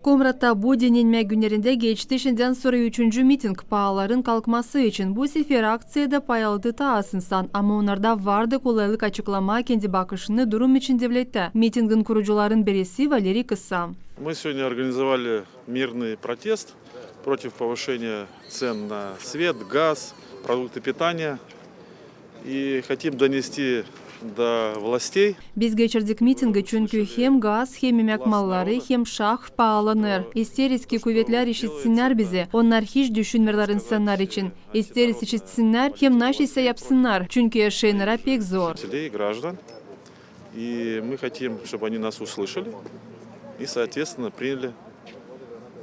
Komrat'ta bu dinlenme günlerinde geçti şimdiden sonra 3. miting pahaların kalkması için bu sefer aktsiyada pay aldı taas insan ama onlarda vardı kolaylık açıklama kendi bakışını durum için devlette. Mitingin kurucuların birisi Valeri Kısa. Мы сегодня организовали мирный протест против повышения цен на свет, газ, продукты питания и хотим донести до властей. Biz geçirdik mitingi çünkü hem gaz hem yemek malları hem şah pahalanır. İsteriz ki kuvvetler işitsinler bizi. Onlar hiç düşünmürler insanlar için. İsteriz işitsinler hem naş ise yapsınlar. Çünkü yaşayanlara pek zor. Граждан. И мы хотим, чтобы они нас услышали и, соответственно, приняли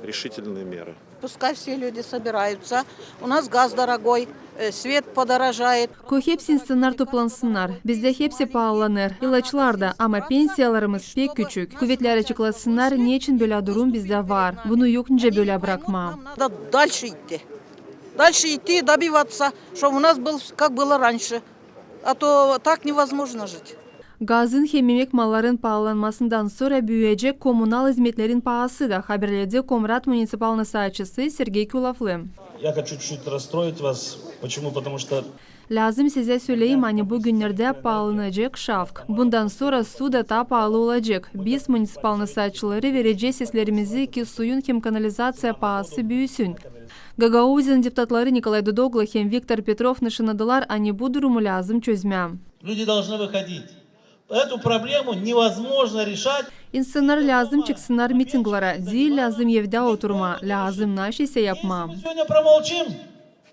решительные меры. Пускай все люди собираются. У нас газ дорогой, свет подорожает. Hepsi insanlar toplansınlar. Bizde hepsi pahalanır. İlaçlar da ama pensiyalarımız pek küçük. Kuvvetler açıklasınlar niçin böyle durum bizde var. Bunu yokunca böyle bırakmam. Надо дальше идти. Дальше идти и добиваться, чтобы у нас был, как было раньше. А то так невозможно жить. Gazın hem yemek malların pahalanmasından sonra büyüyecek komünal hizmetlerin pahası da haberledi Komrat Municipal Nasihatçısı Sergey Kulavlı. Я хочу чуть-чуть расстроить вас. Почему? Потому что Lazım size söyleyeyim hani bugünlerde pahalanacak şafk. Bundan sonra su da daha pahalı olacak. Biz municipal nasihatçıları vereceğiz seslerimizi ki suyun hem kanalizasya pahası büyüsün. Gagauzin deputatları Nikolay Dudogla hem Viktor Petrov nişanadılar hani bu durumu lazım çözmem. люди должны выходить. Эту проблему невозможно решать. İnsanlar lazım çıksınlar mitinglara. Değil lazım evde oturma. Lazım naş ise yapmam. Сегодня промолчим.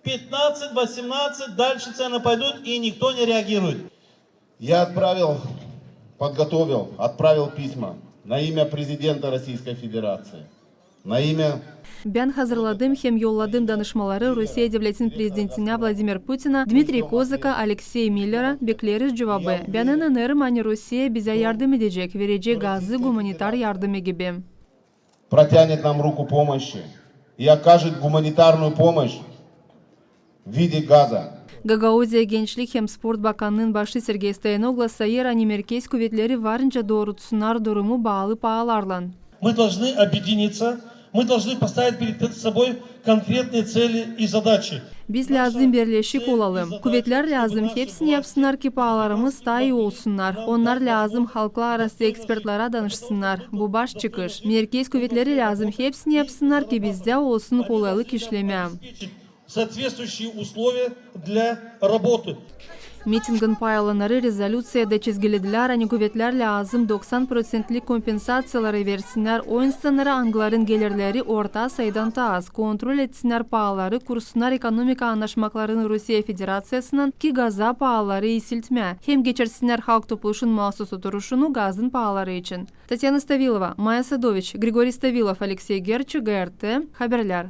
15-18, дальше цены пойдут, и никто не реагирует. Я отправил письма на имя президента Российской Федерации, на имя... Ben hazırladım hem yolladım danışmaları Rusya Devleti'nin prezidentine Vladimir Putin'a, Dmitry Kozak'a, Alexey Miller'a bekleriz cevabı. Ben inanırım hani Rusya bize yardım edecek, verecek gazı humanitar yardımı gibi. Протянет нам руку помощи и окажет гуманитарную помощь в виде газа. Gagauzya Gençlik hem Sport Bakanlığı'nın başı Sergey Stoyanogla sayır hani merkez kuvvetleri varınca doğrultusunlar durumu bağlı pahalarla. Мы должны объединиться, мы должны поставить перед собой конкретные цели и задачи. Biz lazım birleşik olalım. Kuvvetler lazım hepsini yapsınlar ki pahalarımız daha iyi olsunlar. Onlar lazım halkla arası ekspertlere danışsınlar. Bu baş çıkış. Merkez kuvvetleri lazım hepsini yapsınlar ki bizde olsun kolaylık işlemem. Соответствующие условия для работы. Mitingin paylanları rezolüsyada çizgilediler hani kuvvetler lazım 90%'lik kompensasyyaları versinler. O insanlara angların gelirleri orta sayıdan daha az kontrol etsinler pahaları kursunlar ekonomika anlaşmaklarını Rusya Federasyası'nın ki gaza pahaları isiltme. Hem geçirsinler halk topluşun mahsus oturuşunu gazın pahaları için. Tatyana Stavilova, Maya Sadoviç, Grigori Stavilov, Alexey Gerçi, GRT, Haberler.